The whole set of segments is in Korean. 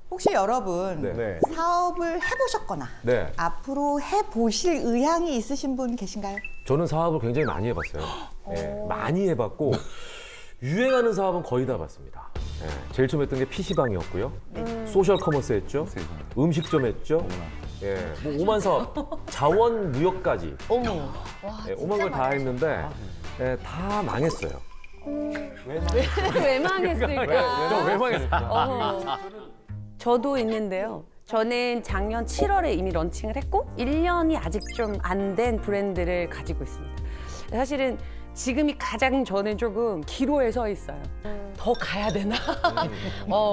혹시 여러분 네. 사업을 해보셨거나 네. 앞으로 해보실 의향이 있으신 분 계신가요? 저는 사업을 굉장히 많이 해봤어요. 네, 많이 해봤고 유행하는 사업은 거의 다 봤습니다. 네, 제일 처음 했던 게 PC방이었고요. 소셜 커머스 했죠. 음식점 했죠. 예, 뭐 오만 사업, 자원무역까지. 어머. 예, 오만 걸 다 했는데 예, 다 망했어요. 왜 망했을까? 왜 망했어요? 저도 있는데요. 저는 작년 7월에 이미 런칭을 했고 1년이 아직 좀 안 된 브랜드를 가지고 있습니다. 사실은 지금이 가장 저는 조금 기로에 서 있어요. 더 가야 되나?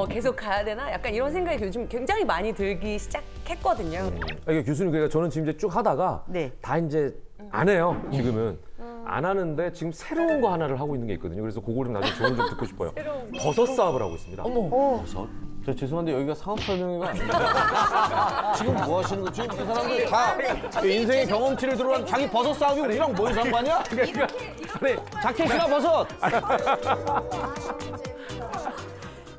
계속 가야 되나? 약간 이런 생각이 요즘 굉장히 많이 들기 시작했거든요. 이게 교수님, 그러니까 저는 지금 이제 쭉 하다가 네. 다 이제 안 해요. 지금은 안 하는데 지금 새로운 거 하나를 하고 있는 게 있거든요. 그래서 그거를 나중에 조언 좀 듣고 싶어요. 버섯 사업을 하고 있습니다. 버섯? 저 죄송한데 여기가 사업 설명회가 아닙니다. 지금 뭐 하시는 거지? 지금 이 사람들 다 인생의 경험치를 들어간 자기 버섯 사업이 우리랑 뭔 상관이야? 자켓이나 버섯!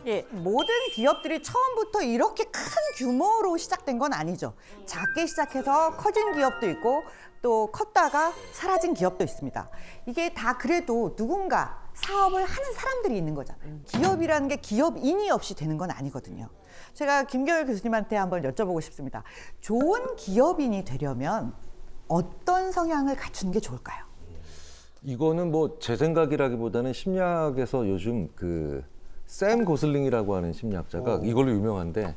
예, 모든 기업들이 처음부터 이렇게 큰 규모로 시작된 건 아니죠. 작게 시작해서 커진 기업도 있고 또 컸다가 사라진 기업도 있습니다. 이게 다 그래도 누군가 사업을 하는 사람들이 있는 거잖아요. 기업이라는 게 기업인이 없이 되는 건 아니거든요. 제가 김경일 교수님한테 한번 여쭤보고 싶습니다. 좋은 기업인이 되려면 어떤 성향을 갖추는 게 좋을까요? 이거는 뭐 제 생각이라기보다는 심리학에서 요즘 샘 고슬링이라고 하는 심리학자가 이걸로 유명한데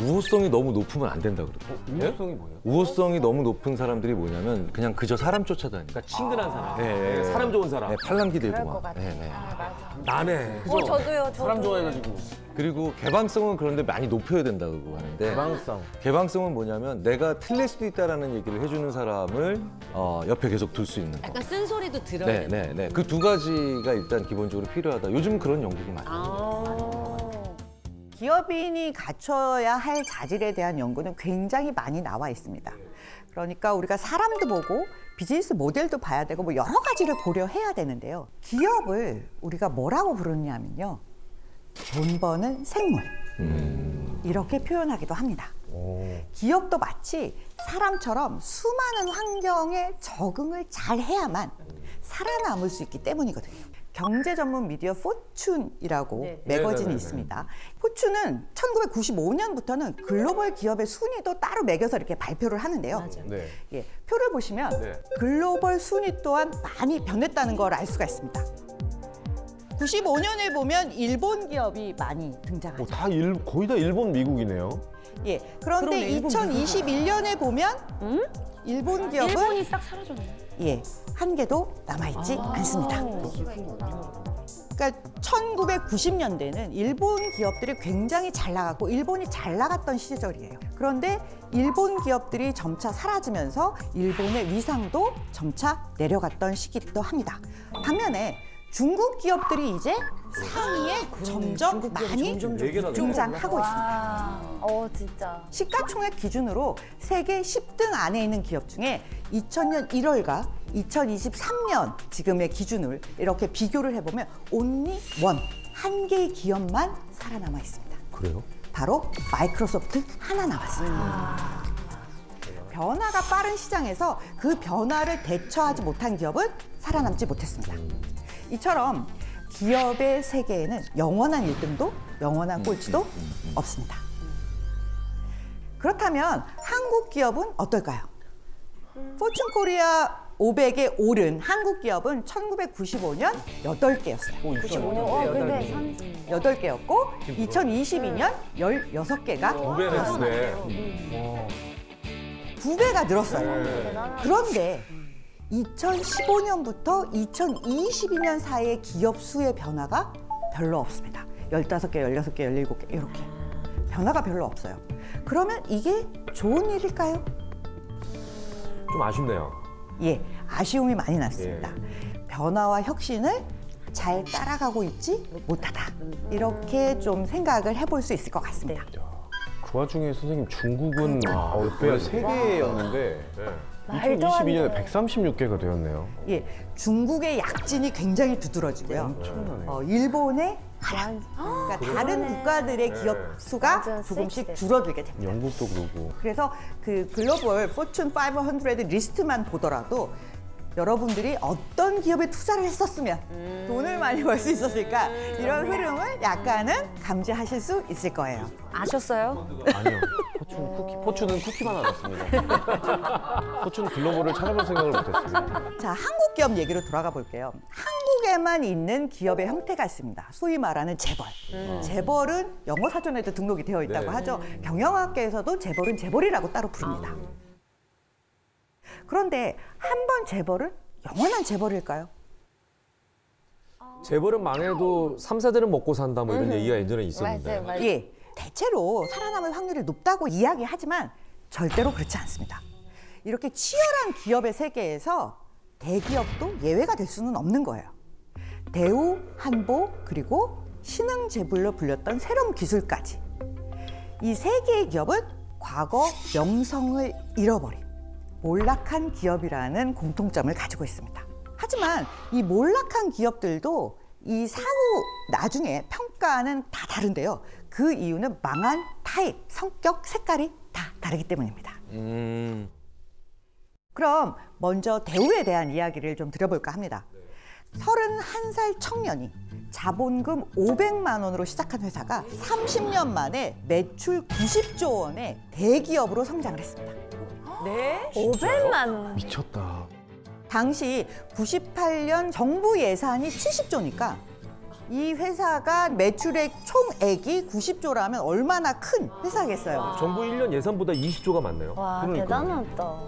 우호성이 너무 높으면 안 된다 그러더라고요. 우호성이 뭐예요? 우호성이 너무 높은 사람들이 뭐냐면 그냥 그저 사람 쫓아다니까. 그러니까 친근한 사람, 네. 사람 좋은 사람. 네, 팔랑귀 그럴 들고 것 막. 같아요. 네, 네. 나네. 저도요. 사람 좋아해가지고. 그리고 개방성은 그런데 많이 높여야 된다고 하는데 개방성은 뭐냐면 내가 틀릴 수도 있다라는 얘기를 해주는 사람을 옆에 계속 둘 수 있는 거. 약간 쓴소리도 들어야 네, 되는. 네, 네. 그 두 가지가 일단 기본적으로 필요하다. 요즘 그런 연구가 많아요. 기업인이 갖춰야 할 자질에 대한 연구는 굉장히 많이 나와 있습니다. 그러니까 우리가 사람도 보고 비즈니스 모델도 봐야 되고 뭐 여러 가지를 고려해야 되는데요. 기업을 우리가 뭐라고 부르냐면요. 돈 버는 생물. 이렇게 표현하기도 합니다. 기업도 마치 사람처럼 수많은 환경에 적응을 잘 해야만 살아남을 수 있기 때문이거든요. 경제 전문 미디어 포춘이라고 매거진이 있습니다. 포춘은 1995년부터는 글로벌 기업의 순위도 따로 매겨서 이렇게 발표를 하는데요. 네. 예, 표를 보시면 글로벌 순위 또한 많이 변했다는 걸 알 수가 있습니다. 95년에 보면 일본 기업이 많이 등장하죠. 거의 다 일본, 미국이네요. 예, 그런데 2021년에 보면 일본 기업은 일본이 싹 사라졌네. 예, 한 개도 남아있지 않습니다. 그러니까 1990년대는 일본 기업들이 굉장히 잘 나갔고 일본이 잘 나갔던 시절이에요. 그런데 일본 기업들이 점차 사라지면서 일본의 위상도 점차 내려갔던 시기이기도 합니다. 반면에 중국 기업들이 이제 상위에 점점 많이 등장하고 있습니다. 진짜. 시가총액 기준으로 세계 10등 안에 있는 기업 중에 2000년 1월과 2023년 지금의 기준을 이렇게 비교를 해보면 only one, 한 개의 기업만 살아남아 있습니다. 그래요? 바로 마이크로소프트 하나 남았습니다. 변화가 빠른 시장에서 그 변화를 대처하지 못한 기업은 살아남지 못했습니다. 이처럼 기업의 세계에는 영원한 1등도 영원한 꼴찌도 없습니다. 그렇다면 한국 기업은 어떨까요? 포춘 코리아 500에 오른 한국 기업은 1995년 8개였어요. 95년. 8개였고 2022년 16개가 9배가 늘었어요. 그런데 2015년부터 2022년 사이의 기업 수의 변화가 별로 없습니다. 15개, 16개, 17개 이렇게. 변화가 별로 없어요. 그러면 이게 좋은 일일까요? 좀 아쉽네요. 예, 아쉬움이 많이 났습니다. 변화와 혁신을 잘 따라가고 있지 못하다. 이렇게 좀 생각을 해볼 수 있을 것 같습니다. 그 와중에 선생님 중국은 몇배야 3개였는데 2022년에 136개가 되었네요. 예, 중국의 약진이 굉장히 두드러지고요. 일본의 그러니까 다른 국가들의 기업 수가 맞아, 조금씩 섹시해. 줄어들게 됩니다. 영국도 그러고. 그래서 그 글로벌 포춘 500 리스트만 보더라도 여러분들이 어떤 기업에 투자를 했었으면 돈을 많이 벌 수 있었을까 이런 흐름을 약간은 감지하실 수 있을 거예요. 아셨어요? 아니요. 포춘은 쿠키만 알았습니다. 포춘 글로벌을 찾아볼 생각을 못했습니다. 자, 한국 기업 얘기로 돌아가 볼게요. 한국에만 있는 기업의 형태가 있습니다. 소위 말하는 재벌. 재벌은 영어 사전에도 등록이 되어 있다고 네. 하죠. 경영학계에서도 재벌은 재벌이라고 따로 부릅니다. 그런데 한 번 재벌은 영원한 재벌일까요? 재벌은 망해도 3세대는 먹고 산다 뭐 이런 얘기가 예전에 있었는데. 맞아요. 예, 대체로 살아남을 확률이 높다고 이야기하지만 절대로 그렇지 않습니다. 이렇게 치열한 기업의 세계에서 대기업도 예외가 될 수는 없는 거예요. 대우, 한보, 그리고 신흥재벌로 불렸던 새로운 기술까지. 이 세 개의 기업은 과거 명성을 잃어버린 몰락한 기업이라는 공통점을 가지고 있습니다. 하지만 이 몰락한 기업들도 이 사후 나중에 평가는 다 다른데요. 그 이유는 망한 타입, 성격, 색깔이 다 다르기 때문입니다. 그럼 먼저 대우에 대한 이야기를 좀 드려볼까 합니다. 31살 청년이 자본금 500만 원으로 시작한 회사가 30년 만에 매출 90조 원의 대기업으로 성장을 했습니다. 네? 500만 원. 미쳤다. 당시 98년 정부 예산이 70조니까 이 회사가 매출액 총액이 90조라면 얼마나 큰 회사겠어요. 정부 1년 예산보다 20조가 많네요. 와, 그러니까요. 대단하다.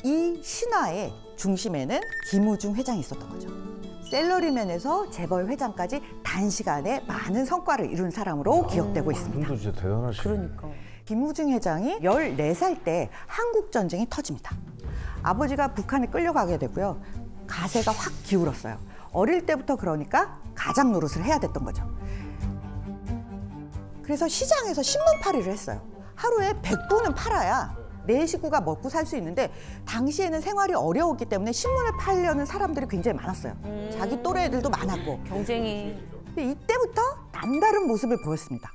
이 신화의 중심에는 김우중 회장이 있었던 거죠. 셀러리맨에서 재벌 회장까지 단시간에 많은 성과를 이룬 사람으로 기억되고 있습니다. 분도 진짜 대단하시네. 그러니까. 김우중 회장이 14살 때 한국 전쟁이 터집니다. 아버지가 북한에 끌려가게 되고요. 가세가 확 기울었어요. 어릴 때부터 그러니까 가장 노릇을 해야 됐던 거죠. 그래서 시장에서 신문팔이를 했어요. 하루에 100부는 팔아야 내 식구가 먹고 살 수 있는데 당시에는 생활이 어려웠기 때문에 신문을 팔려는 사람들이 굉장히 많았어요. 자기 또래 애들도 많았고. 경쟁이. 근데 이때부터 남다른 모습을 보였습니다.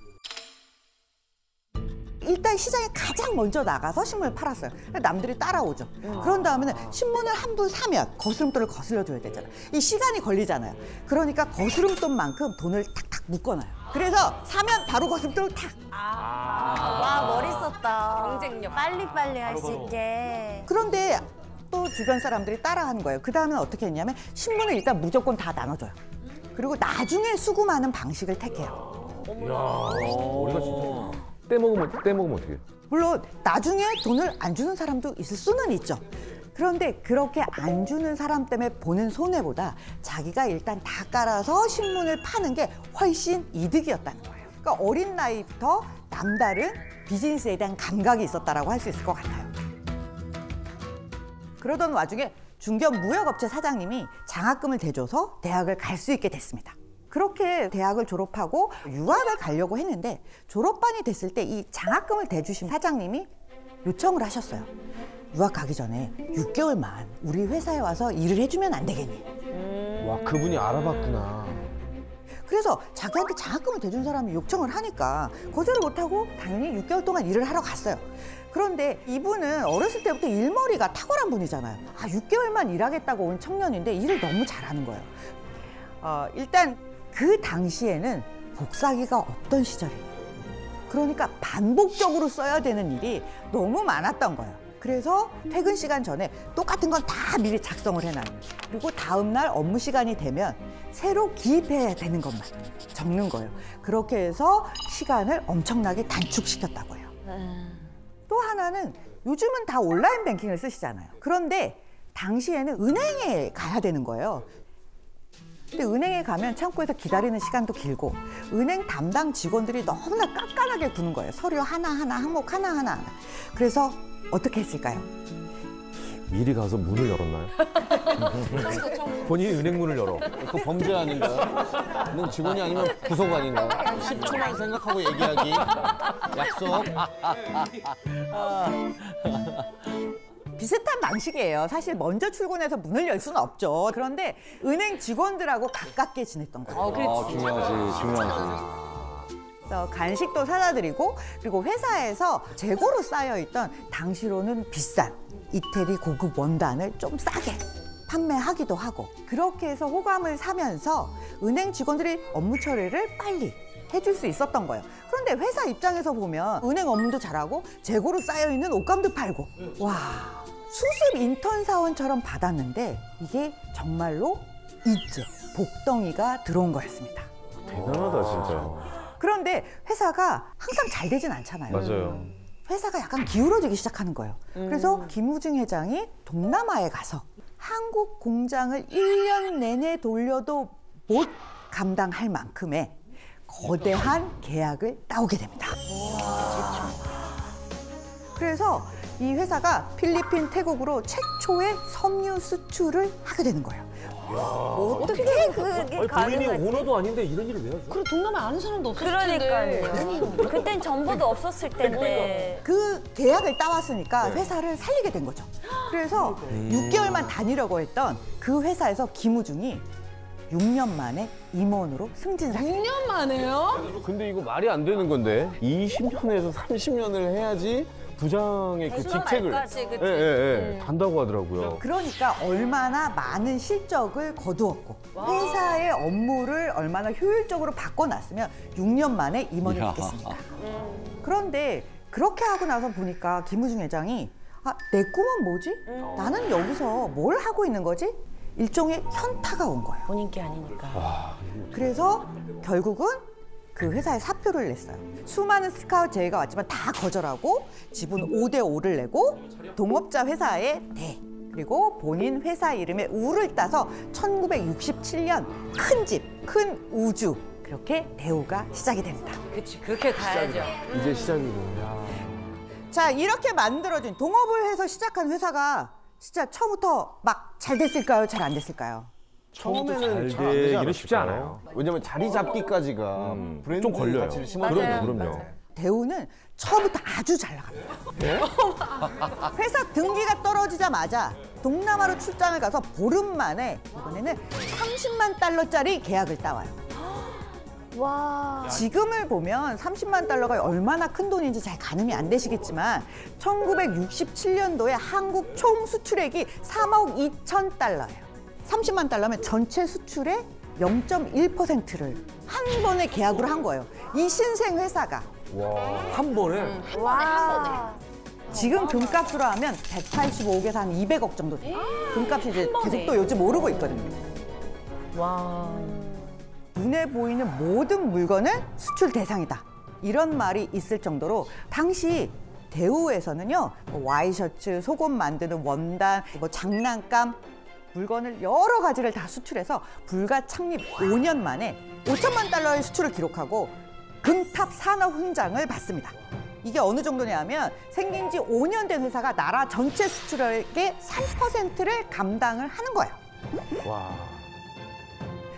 일단 시장에 가장 먼저 나가서 신문을 팔았어요. 남들이 따라오죠. 그런 다음에는 신문을 한 부 사면 거스름돈을 거슬려줘야 되잖아요. 이 시간이 걸리잖아요. 그러니까 거스름돈만큼 돈을 탁탁 묶어놔요. 그래서 사면 바로 거스름돈을 탁. 와, 머리 썼다. 경쟁력. 빨리빨리 할 수 있게. 그런데 또 주변 사람들이 따라하는 거예요. 그 다음엔 어떻게 했냐면 신문을 일단 무조건 다 나눠줘요. 그리고 나중에 수금하는 방식을 택해요. 우리가 진짜 떼먹으면 어떻게? 물론 나중에 돈을 안 주는 사람도 있을 수는 있죠. 그런데 그렇게 안 주는 사람 때문에 보는 손해보다 자기가 일단 다 깔아서 신문을 파는 게 훨씬 이득이었다는 거예요. 그러니까 어린 나이부터 남다른 비즈니스에 대한 감각이 있었다라고 할 수 있을 것 같아요. 그러던 와중에 중견 무역업체 사장님이 장학금을 대줘서 대학을 갈 수 있게 됐습니다. 그렇게 대학을 졸업하고 유학을 가려고 했는데 졸업반이 됐을 때 이 장학금을 대주신 사장님이 요청을 하셨어요. 유학 가기 전에 6개월만 우리 회사에 와서 일을 해주면 안 되겠니? 와, 그분이 알아봤구나. 그래서 자기한테 장학금을 대준 사람이 요청을 하니까 거절을 못하고 당연히 6개월 동안 일을 하러 갔어요. 그런데 이분은 어렸을 때부터 일머리가 탁월한 분이잖아요. 6개월만 일하겠다고 온 청년인데 일을 너무 잘하는 거예요. 일단 그 당시에는 복사기가 없던 시절이에요. 그러니까 반복적으로 써야 되는 일이 너무 많았던 거예요. 그래서 퇴근 시간 전에 똑같은 건 다 미리 작성을 해놔요. 그리고 다음 날 업무 시간이 되면 새로 기입해야 되는 것만 적는 거예요. 그렇게 해서 시간을 엄청나게 단축시켰다고 해요. 또 하나는 요즘은 다 온라인 뱅킹을 쓰시잖아요. 그런데 당시에는 은행에 가야 되는 거예요. 근데 은행에 가면 창구에서 기다리는 시간도 길고 은행 담당 직원들이 너무나 깐깐하게 구는 거예요. 서류 하나하나, 항목 하나하나. 그래서 어떻게 했을까요? 미리 가서 문을 열었나요? 본인이 은행 문을 열어. 그 범죄 아닌가요? 은행 직원이 아니면 구속 아닌가요? 10초만 생각하고 얘기하기. 약속. 비슷한 방식이에요. 사실 먼저 출근해서 문을 열 수는 없죠. 그런데 은행 직원들하고 가깝게 지냈던 거예요. 중요하지. 그래서 간식도 사다 드리고 그리고 회사에서 재고로 쌓여있던 당시로는 비싼 이태리 고급 원단을 좀 싸게 판매하기도 하고 그렇게 해서 호감을 사면서 은행 직원들이 업무 처리를 빨리 해줄 수 있었던 거예요. 그런데 회사 입장에서 보면 은행 업무도 잘하고 재고로 쌓여있는 옷감도 팔고 와 수습 인턴 사원처럼 받았는데 이게 정말로 이제 복덩이가 들어온 거였습니다. 대단하다 진짜. 그런데 회사가 항상 잘 되진 않잖아요. 맞아요. 회사가 약간 기울어지기 시작하는 거예요. 그래서 김우중 회장이 동남아에 가서 한국 공장을 1년 내내 돌려도 못 감당할 만큼의 거대한 계약을 따오게 됩니다. 그래서 이 회사가 필리핀, 태국으로 최초의 섬유 수출을 하게 되는 거예요. 어떻게 그게 본인이 가능하지? 오너도 아닌데 이런 일을 왜 하죠? 그리고 동남아 아는 사람도 없을 텐데. 그러니까요. 그땐 정보도 없었을 텐데. 그 계약을 따왔으니까 회사를 살리게 된 거죠. 그래서 6개월만 다니려고 했던 그 회사에서 김우중이 6년 만에 임원으로 승진을 하게 됩니다. 6년 만에요? 근데 이거 말이 안 되는 건데 20년에서 30년을 해야지 부장의 그 직책을 그치, 그치. 단다고 하더라고요. 그러니까 얼마나 많은 실적을 거두었고 회사의 업무를 얼마나 효율적으로 바꿔놨으면 6년 만에 임원이 됐겠습니까? 그런데 그렇게 하고 나서 보니까 김우중 회장이 내 꿈은 뭐지? 나는 여기서 뭘 하고 있는 거지? 일종의 현타가 온 거예요. 본인 게 아니니까. 그래서 결국은 그 회사에 사표를 냈어요. 수많은 스카우트 제의가 왔지만 다 거절하고 지분 5대5를 내고 동업자 회사에 대 그리고 본인 회사 이름에 우를 따서 1967년 큰 집, 큰 우주 그렇게 대우가 시작이 됩니다. 그치, 그렇게 가야죠. 이제 시작이군요. 자, 이렇게 만들어진 동업을 해서 시작한 회사가 진짜 처음부터 막 잘 됐을까요? 잘 안 됐을까요? 처음에는 잘 잘안 되지 되기는 않았을까요? 쉽지 않아요. 왜냐면 자리 잡기까지가 브랜드 좀 걸려요. 가치를 심어줘야 맞아요. 되는 그럼요. 대우는 처음부터 아주 잘 나갑니다. 회사 등기가 떨어지자마자 동남아로 출장을 가서 보름 만에 이번에는 30만 달러짜리 계약을 따와요. 와. 지금을 보면 30만 달러가 얼마나 큰 돈인지 잘 가늠이 안 되시겠지만 1967년도에 한국 총 수출액이 3억 2천 달러예요. 30만 달러면 전체 수출의 0.1%를 한 번에 계약으로 한 거예요. 이 신생 회사가 한 번에 와. 지금 금값으로 하면 185억에서 한 200억 정도 돼요. 금값이 이제 계속 또 요즘 오르고 있거든요. 와. 눈에 보이는 모든 물건은 수출 대상이다. 이런 말이 있을 정도로 당시 대우에서는요, 와이셔츠, 속옷 만드는 원단, 장난감, 물건을 여러 가지를 다 수출해서 불과 창립 5년 만에 5천만 달러의 수출을 기록하고 금탑 산업 훈장을 받습니다. 이게 어느 정도냐면 생긴 지 5년 된 회사가 나라 전체 수출액의 3%를 감당을 하는 거예요. 와.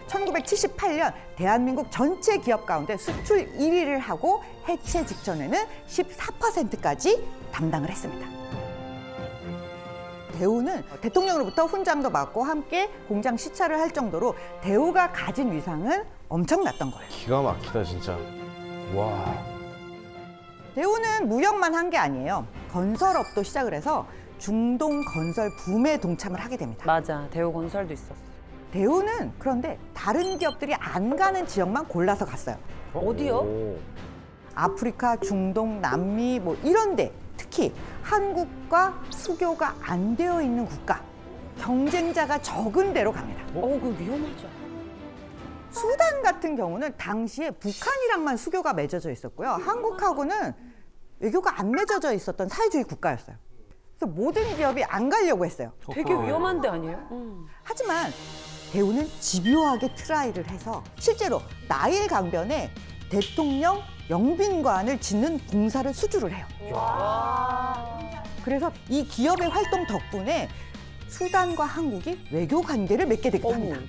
1978년 대한민국 전체 기업 가운데 수출 1위를 하고 해체 직전에는 14%까지 담당을 했습니다. 대우는 대통령으로부터 훈장도 받고 함께 공장 시찰을 할 정도로 대우가 가진 위상은 엄청났던 거예요. 기가 막히다 진짜. 와. 대우는 무역만 한 게 아니에요. 건설업도 시작을 해서 중동 건설 붐에 동참을 하게 됩니다. 맞아, 대우건설도 있었어. 대우는 그런데 다른 기업들이 안 가는 지역만 골라서 갔어요. 어디요? 오. 아프리카, 중동, 남미 뭐 이런 데 특히 한국과 수교가 안 되어 있는 국가, 경쟁자가 적은 데로 갑니다. 그거 위험하죠. 수단 같은 경우는 당시에 북한이랑만 수교가 맺어져 있었고요. 한국하고는 외교가 안 맺어져 있었던 사회주의 국가였어요. 그래서 모든 기업이 안 가려고 했어요. 되게 위험한 데 아니에요? 하지만 대우는 집요하게 트라이를 해서 실제로 나일 강변에 대통령 영빈관을 짓는 공사를 수주를 해요. 그래서 이 기업의 활동 덕분에 수단과 한국이 외교 관계를 맺게 되기도 합니다.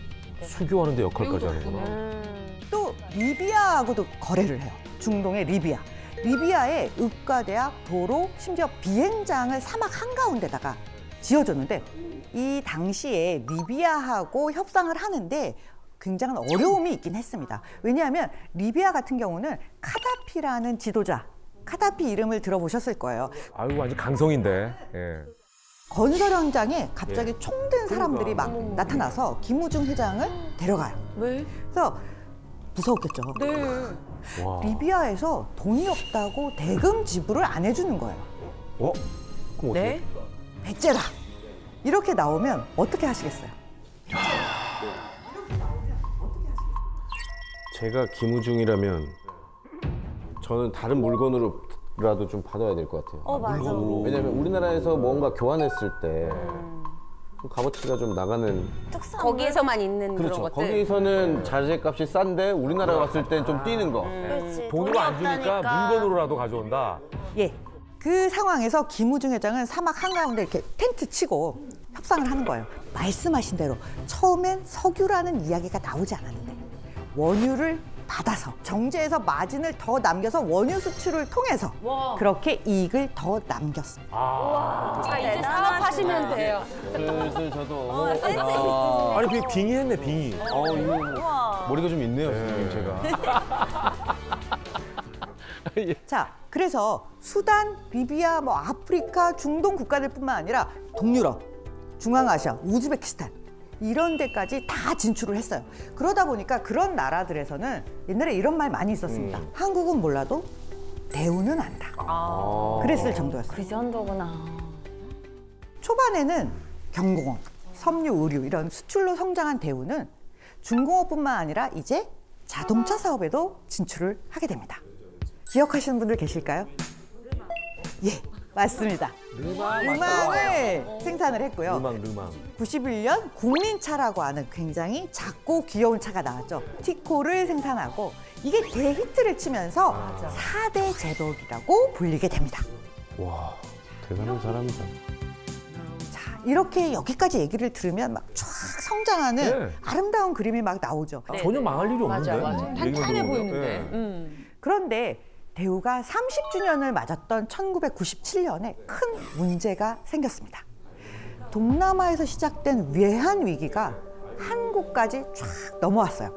수교하는 데 역할까지 하는구나. 또 리비아하고도 거래를 해요. 중동의 리비아. 리비아에 의과대학, 도로, 심지어 비행장을 사막 한가운데다가 지어줬는데 이 당시에 리비아하고 협상을 하는데 굉장한 어려움이 있긴 했습니다. 왜냐하면 리비아 같은 경우는 카다피라는 지도자, 카다피 이름을 들어보셨을 거예요. 아이고 완전 강성인데. 예. 건설 현장에 갑자기 총든 사람들이 막 나타나서 김우중 회장을 데려가요. 왜? 그래서 무서웠겠죠. 네. 와. 리비아에서 돈이 없다고 대금 지불을 안 해주는 거예요. 어? 그럼 어떻게? 네? 백제다. 이렇게 나오면 어떻게 하시겠어요? 제가 김우중이라면 저는 다른 물건으로라도 좀 받아야 될 것 같아요. 맞아. 왜냐면 우리나라에서 뭔가 교환했을 때 좀 값어치가 좀 나가는. 거기에서만 있는 그렇죠. 그런 것들. 거기서는 자재값이 싼데 우리나라에 왔을 땐 좀 뛰는 거. 그렇지. 돈으로 안 주니까 물건으로라도 가져온다. 예. 그 상황에서 김우중 회장은 사막 한가운데 이렇게 텐트 치고 협상을 하는 거예요. 말씀하신 대로 처음엔 석유라는 이야기가 나오지 않았는데 원유를 받아서 정제해서 마진을 더 남겨서 원유 수출을 통해서 그렇게 이익을 더 남겼습니다. 자, 이제 사업하시면 돼요. 슬슬 저도. 센스 있어. 아니 그게 빙의했네 빙의. 이거 머리가 좀 있네요, 선생님 제가. 자, 그래서 수단, 리비아, 뭐 아프리카, 중동 국가들뿐만 아니라 동유럽, 중앙아시아, 우즈베키스탄 이런 데까지 다 진출을 했어요. 그러다 보니까 그런 나라들에서는 옛날에 이런 말 많이 있었습니다. 한국은 몰라도 대우는 안다. 그랬을 정도였어요. 그 정도구나. 초반에는 경공업, 섬유, 의류 이런 수출로 성장한 대우는 중공업뿐만 아니라 이제 자동차 사업에도 진출을 하게 됩니다. 기억하시는 분들 계실까요? 예, 맞습니다. 르망을 생산을 했고요. 르망. 91년 국민차라고 하는 굉장히 작고 귀여운 차가 나왔죠. 티코를 생산하고 이게 대히트를 치면서 4대 제독이라고 불리게 됩니다. 와, 대단한 사람이다. 자, 이렇게 여기까지 얘기를 들으면 막 쫙 성장하는 네. 아름다운 그림이 막 나오죠. 전혀 망할 일이 없는데. 맞아. 얘기만 탄탄해 들어보면. 보이는데. 예. 그런데 대우가 30주년을 맞았던 1997년에 큰 문제가 생겼습니다. 동남아에서 시작된 외환 위기가 한국까지 쫙 넘어왔어요.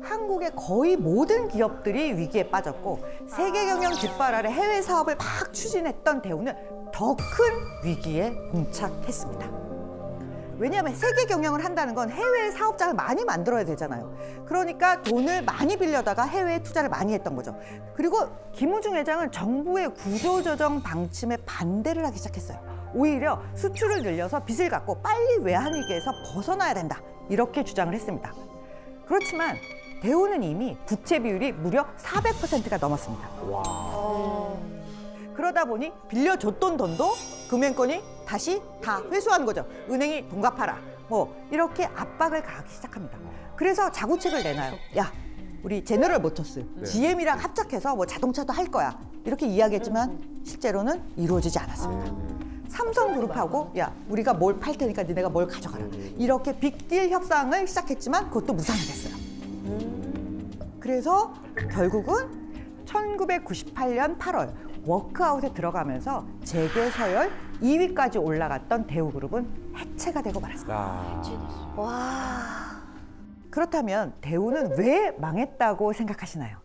한국의 거의 모든 기업들이 위기에 빠졌고 세계 경영 깃발 아래 해외 사업을 막 추진했던 대우는 더 큰 위기에 봉착했습니다. 왜냐하면 세계 경영을 한다는 건 해외 사업장을 많이 만들어야 되잖아요. 그러니까 돈을 많이 빌려다가 해외에 투자를 많이 했던 거죠. 그리고 김우중 회장은 정부의 구조조정 방침에 반대를 하기 시작했어요. 오히려 수출을 늘려서 빚을 갚고 빨리 외환위기에서 벗어나야 된다. 이렇게 주장을 했습니다. 그렇지만 대우는 이미 부채 비율이 무려 400%가 넘었습니다. 그러다 보니 빌려줬던 돈도 금융권이 다시 다 회수하는 거죠. 은행이 돈 갚아라. 뭐 이렇게 압박을 가하기 시작합니다. 그래서 자구책을 내놔요. 야, 우리 제너럴 모터스, GM이랑 합작해서 뭐 자동차도 할 거야. 이렇게 이야기했지만 실제로는 이루어지지 않았습니다. 삼성그룹하고 야, 우리가 뭘 팔 테니까 니네가 뭘 가져가라. 이렇게 빅딜 협상을 시작했지만 그것도 무산이 됐어요. 그래서 결국은 1998년 8월 워크아웃에 들어가면서 재계 서열 2위까지 올라갔던 대우그룹은 해체가 되고 말았습니다. 그렇다면 대우는 왜 망했다고 생각하시나요?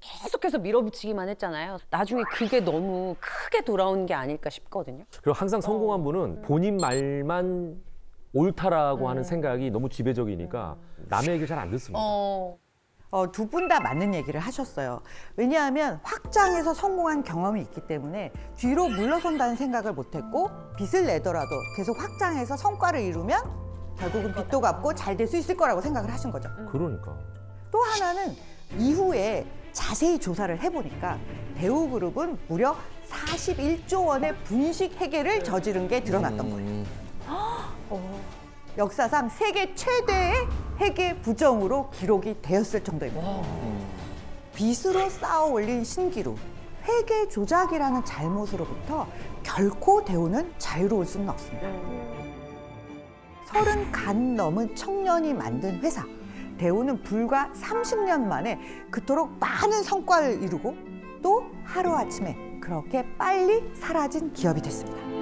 계속해서 밀어붙이기만 했잖아요. 나중에 그게 너무 크게 돌아오는 게 아닐까 싶거든요. 그리고 항상 성공한 분은 본인 말만 옳다라고 하는 생각이 너무 지배적이니까 남의 얘기를 잘 안 듣습니다. 두 분 다 맞는 얘기를 하셨어요. 왜냐하면 확장해서 성공한 경험이 있기 때문에 뒤로 물러선다는 생각을 못했고 빚을 내더라도 계속 확장해서 성과를 이루면 결국은 빚도 갚고 잘 될 수 있을 거라고 생각을 하신 거죠. 그러니까. 또 하나는 이후에 자세히 조사를 해보니까 대우그룹은 무려 41조 원의 분식 회계를 저지른 게 드러났던 거예요. 역사상 세계 최대의 회계 부정으로 기록이 되었을 정도입니다. 빚으로 쌓아 올린 신기루, 회계 조작이라는 잘못으로부터 결코 대우는 자유로울 수는 없습니다. 30 간 넘은 청년이 만든 회사, 대우는 불과 30년 만에 그토록 많은 성과를 이루고 또 하루아침에 그렇게 빨리 사라진 기업이 됐습니다.